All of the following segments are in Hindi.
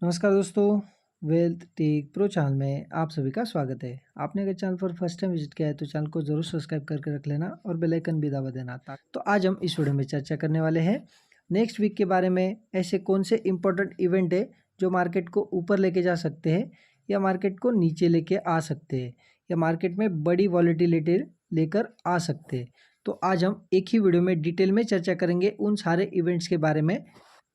नमस्कार दोस्तों, वेल्थ टेक प्रो चैनल में आप सभी का स्वागत है। आपने अगर चैनल पर फर्स्ट टाइम विजिट किया है तो चैनल को जरूर सब्सक्राइब करके रख लेना और बेल आइकन भी दबा देना। तो आज हम इस वीडियो में चर्चा करने वाले हैं नेक्स्ट वीक के बारे में। ऐसे कौन से इंपॉर्टेंट इवेंट है जो मार्केट को ऊपर लेके जा सकते हैं या मार्केट को नीचे लेके आ सकते हैं या मार्केट में बड़ी वॉलेटिलिटी लेकर आ सकते हैं। तो आज हम एक ही वीडियो में डिटेल में चर्चा करेंगे उन सारे इवेंट्स के बारे में।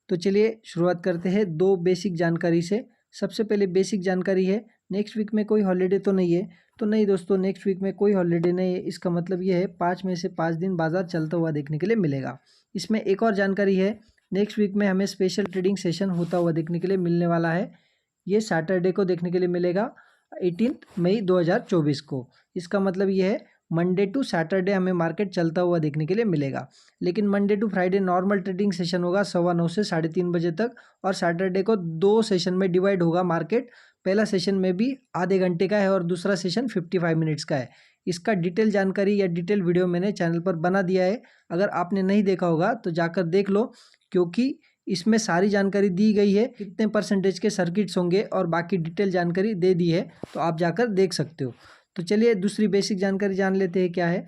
तो चलिए शुरुआत करते हैं दो बेसिक जानकारी से। सबसे पहले बेसिक जानकारी है, नेक्स्ट वीक में कोई हॉलीडे तो नहीं है। तो नहीं दोस्तों, नेक्स्ट वीक में कोई हॉलीडे नहीं है। इसका मतलब ये है 5 में से 5 दिन बाजार चलता हुआ देखने के लिए मिलेगा। इसमें एक और जानकारी है, नेक्स्ट वीक में हमें स्पेशल ट्रेडिंग सेशन होता हुआ देखने के लिए मिलने वाला है। ये सैटरडे को देखने के लिए मिलेगा 18 मई 2024 को। इसका मतलब ये है मंडे टू सैटरडे हमें मार्केट चलता हुआ देखने के लिए मिलेगा। लेकिन Monday to Friday normal trading session होगा 9:15 से 3:30 बजे तक, और सैटरडे को 2 सेशन में डिवाइड होगा मार्केट। पहला सेशन में भी आधे घंटे का है और दूसरा सेशन 55 मिनट्स का है। इसका डिटेल जानकारी या डिटेल वीडियो मैंने चैनल पर बना दिया है। अगर आपने नहीं देखा होगा तो जाकर देख लो, क्योंकि इसमें सारी जानकारी दी गई है, कितने परसेंटेज के सर्किट्स होंगे और बाकी डिटेल जानकारी दे दी है, तो आप जाकर देख सकते हो। तो चलिए दूसरी बेसिक जानकारी जान लेते हैं क्या है।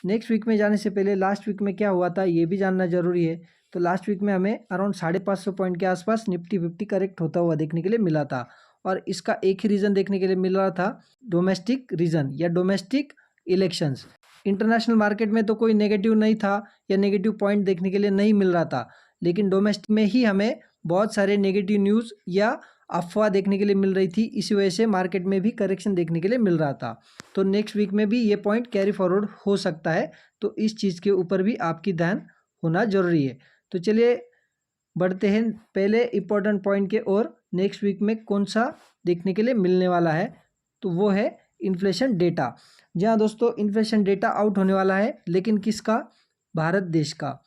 नेक्स्ट वीक में जाने से पहले लास्ट वीक में क्या हुआ था ये भी जानना जरूरी है। तो लास्ट वीक में हमें अराउंड 550 पॉइंट के आसपास निफ्टी 50 करेक्ट होता हुआ देखने के लिए मिला था, और इसका एक ही रीज़न देखने के लिए मिल रहा था, डोमेस्टिक रीज़न या डोमेस्टिक इलेक्शंस। इंटरनेशनल मार्केट में तो कोई नेगेटिव नहीं था या नेगेटिव पॉइंट देखने के लिए नहीं मिल रहा था, लेकिन डोमेस्टिक में ही हमें बहुत सारे नेगेटिव न्यूज़ या अफवाह देखने के लिए मिल रही थी। इसी वजह से मार्केट में भी करेक्शन देखने के लिए मिल रहा था। तो नेक्स्ट वीक में भी ये पॉइंट कैरी फॉरवर्ड हो सकता है, तो इस चीज़ के ऊपर भी आपकी ध्यान होना जरूरी है। तो चलिए बढ़ते हैं पहले इम्पोर्टेंट पॉइंट के ओर। नेक्स्ट वीक में कौन सा देखने के लिए मिलने वाला है, तो वो है इन्फ्लेशन डेटा। जी हाँ दोस्तों, इन्फ्लेशन डेटा आउट होने वाला है, लेकिन किसका? भारत देश का।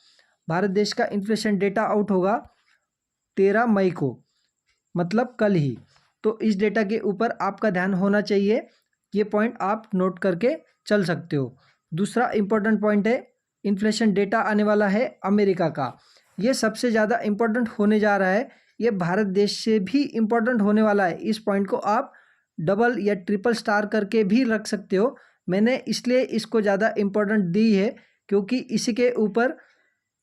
भारत देश का इन्फ्लेशन डेटा आउट होगा 13 मई को, मतलब कल ही। तो इस डेटा के ऊपर आपका ध्यान होना चाहिए। ये पॉइंट आप नोट करके चल सकते हो। दूसरा इंपॉर्टेंट पॉइंट है, इन्फ्लेशन डेटा आने वाला है अमेरिका का। ये सबसे ज़्यादा इम्पोर्टेंट होने जा रहा है। ये भारत देश से भी इम्पोर्टेंट होने वाला है। इस पॉइंट को आप डबल या ट्रिपल स्टार करके भी रख सकते हो। मैंने इसलिए इसको ज़्यादा इम्पोर्टेंट दी है क्योंकि इसी के ऊपर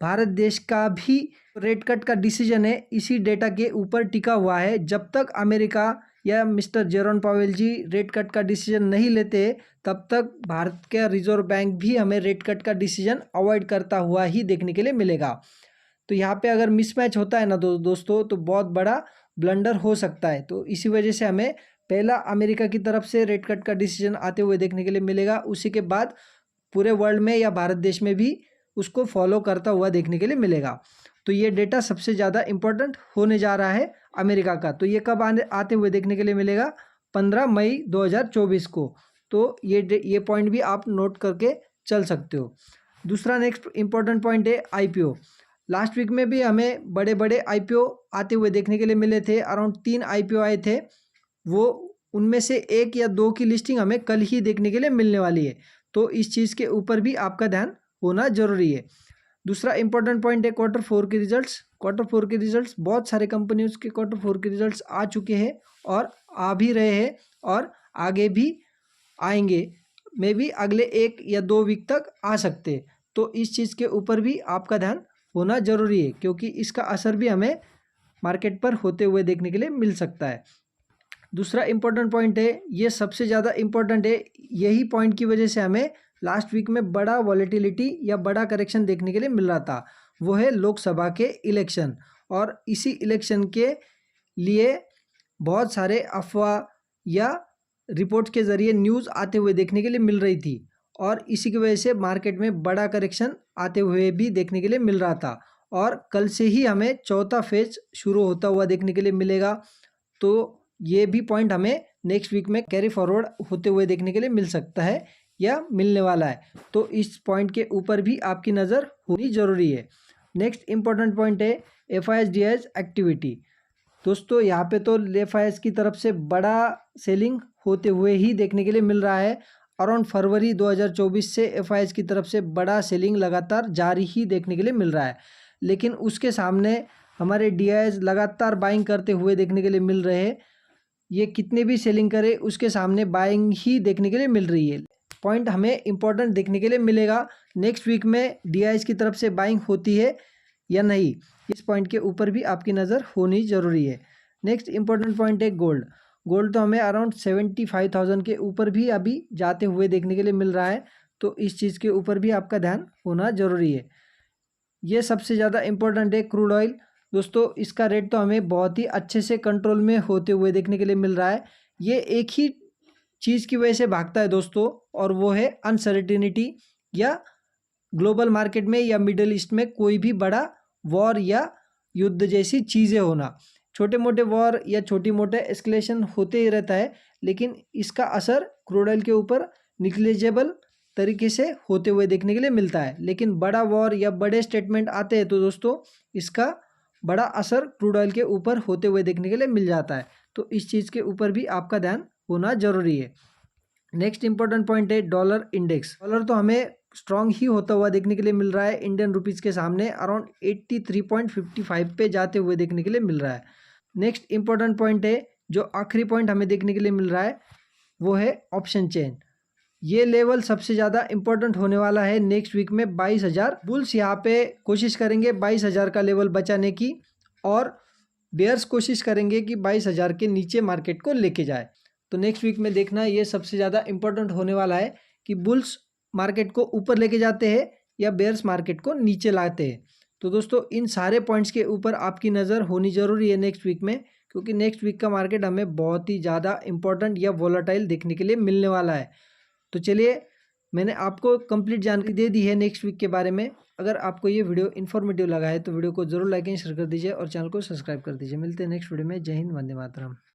भारत देश का भी रेट कट का डिसीजन है, इसी डेटा के ऊपर टिका हुआ है। जब तक अमेरिका या मिस्टर जेरोम पावेल जी रेट कट का डिसीजन नहीं लेते, तब तक भारत का रिजर्व बैंक भी हमें रेट कट का डिसीजन अवॉइड करता हुआ ही देखने के लिए मिलेगा। तो यहाँ पे अगर मिसमैच होता है ना दोस्तों, तो बहुत बड़ा ब्लंडर हो सकता है। तो इसी वजह से हमें पहला अमेरिका की तरफ से रेट कट का डिसीजन आते हुए देखने के लिए मिलेगा, उसी के बाद पूरे वर्ल्ड में या भारत देश में भी उसको फॉलो करता हुआ देखने के लिए मिलेगा। तो ये डेटा सबसे ज़्यादा इम्पोर्टेंट होने जा रहा है अमेरिका का। तो ये कब आते हुए देखने के लिए मिलेगा? 15 मई 2024 को। तो ये पॉइंट भी आप नोट करके चल सकते हो। दूसरा नेक्स्ट इम्पोर्टेंट पॉइंट है आईपीओ। लास्ट वीक में भी हमें बड़े बड़े आईपीओ आते हुए देखने के लिए मिले थे। अराउंड 3 आईपीओ आए थे, वो उनमें से 1 या 2 की लिस्टिंग हमें कल ही देखने के लिए मिलने वाली है। तो इस चीज़ के ऊपर भी आपका ध्यान होना जरूरी है। दूसरा इंपॉर्टेंट पॉइंट है क्वार्टर 4 के रिजल्ट्स। क्वार्टर 4 के रिजल्ट्स, बहुत सारे कंपनियों के क्वार्टर 4 के रिजल्ट्स आ चुके हैं और आ भी रहे हैं और आगे भी आएंगे। मे भी अगले 1 या 2 वीक तक आ सकते हैं। तो इस चीज़ के ऊपर भी आपका ध्यान होना जरूरी है, क्योंकि इसका असर भी हमें मार्केट पर होते हुए देखने के लिए मिल सकता है। दूसरा इंपॉर्टेंट पॉइंट है, ये सबसे ज़्यादा इम्पोर्टेंट है। यही पॉइंट की वजह से हमें लास्ट वीक में बड़ा वॉलेटिलिटी या बड़ा करेक्शन देखने के लिए मिल रहा था, वो है लोकसभा के इलेक्शन। और इसी इलेक्शन के लिए बहुत सारे अफवाह या रिपोर्ट के ज़रिए न्यूज़ आते हुए देखने के लिए मिल रही थी, और इसी की वजह से मार्केट में बड़ा करेक्शन आते हुए भी देखने के लिए मिल रहा था। और कल से ही हमें चौथा फेज शुरू होता हुआ देखने के लिए मिलेगा। तो ये भी पॉइंट हमें नेक्स्ट वीक में कैरी फॉरवर्ड होते हुए देखने के लिए मिल सकता है या मिलने वाला है। तो इस पॉइंट के ऊपर भी आपकी नज़र होनी जरूरी है। नेक्स्ट इंपॉर्टेंट पॉइंट है FIS एक्टिविटी। दोस्तों यहाँ पे तो FIS की तरफ से बड़ा सेलिंग होते हुए ही देखने के लिए मिल रहा है। अराउंड फरवरी 2024 से FIS की तरफ से बड़ा सेलिंग लगातार जारी ही देखने के लिए मिल रहा है। लेकिन उसके सामने हमारे DIs लगातार बाइंग करते हुए देखने के लिए मिल रहे हैं। ये कितने भी सेलिंग करे उसके सामने बाइंग ही देखने के लिए मिल रही है। पॉइंट हमें इंपॉर्टेंट देखने के लिए मिलेगा नेक्स्ट वीक में DIs की तरफ से बाइंग होती है या नहीं, इस पॉइंट के ऊपर भी आपकी नज़र होनी ज़रूरी है। नेक्स्ट इंपॉर्टेंट पॉइंट है गोल्ड। गोल्ड तो हमें अराउंड 75,000 के ऊपर भी अभी जाते हुए देखने के लिए मिल रहा है, तो इस चीज़ के ऊपर भी आपका ध्यान होना ज़रूरी है। ये सबसे ज़्यादा इम्पोर्टेंट है क्रूड ऑयल। दोस्तों इसका रेट तो हमें बहुत ही अच्छे से कंट्रोल में होते हुए देखने के लिए मिल रहा है। ये एक ही चीज़ की वजह से भागता है दोस्तों, और वो है अनसर्टिनिटी, या ग्लोबल मार्केट में या मिडल ईस्ट में कोई भी बड़ा वॉर या युद्ध जैसी चीज़ें होना। छोटे मोटे वॉर या छोटी मोटे एस्केलेशन होते ही रहता है, लेकिन इसका असर क्रूड ऑयल के ऊपर निग्लिजिबल तरीके से होते हुए देखने के लिए मिलता है। लेकिन बड़ा वॉर या बड़े स्टेटमेंट आते हैं तो दोस्तों इसका बड़ा असर क्रूड ऑयल के ऊपर होते हुए देखने के लिए मिल जाता है। तो इस चीज़ के ऊपर भी आपका ध्यान होना ज़रूरी है। नेक्स्ट इंपॉर्टेंट पॉइंट है डॉलर इंडेक्स। डॉलर तो हमें स्ट्रॉन्ग ही होता हुआ देखने के लिए मिल रहा है। इंडियन रुपीज़ के सामने अराउंड 83.55 पे जाते हुए देखने के लिए मिल रहा है। नेक्स्ट इंपॉर्टेंट पॉइंट है, जो आखिरी पॉइंट हमें देखने के लिए मिल रहा है, वो है ऑप्शन चेन। ये लेवल सबसे ज़्यादा इंपॉर्टेंट होने वाला है नेक्स्ट वीक में 22,000। बुल्स यहाँ पे कोशिश करेंगे 22,000 का लेवल बचाने की, और बेयर्स कोशिश करेंगे कि 22,000 के नीचे मार्केट को लेके जाए। तो नेक्स्ट वीक में देखना ये सबसे ज़्यादा इंपॉर्टेंट होने वाला है कि बुल्स मार्केट को ऊपर लेके जाते हैं या बेयर्स मार्केट को नीचे लाते हैं। तो दोस्तों इन सारे पॉइंट्स के ऊपर आपकी नज़र होनी ज़रूरी है नेक्स्ट वीक में, क्योंकि नेक्स्ट वीक का मार्केट हमें बहुत ही ज़्यादा इंपॉर्टेंट या वोलेटाइल देखने के लिए मिलने वाला है। तो चलिए, मैंने आपको कंप्लीट जानकारी दे दी है नेक्स्ट वीक के बारे में। अगर आपको ये वीडियो इन्फॉर्मेटिव लगा है तो वीडियो को जरूर लाइक एंड शेयर कर दीजिए और चैनल को सब्सक्राइब कर दीजिए। मिलते हैं नेक्स्ट वीडियो में। जय हिंद, वंदे मातरम।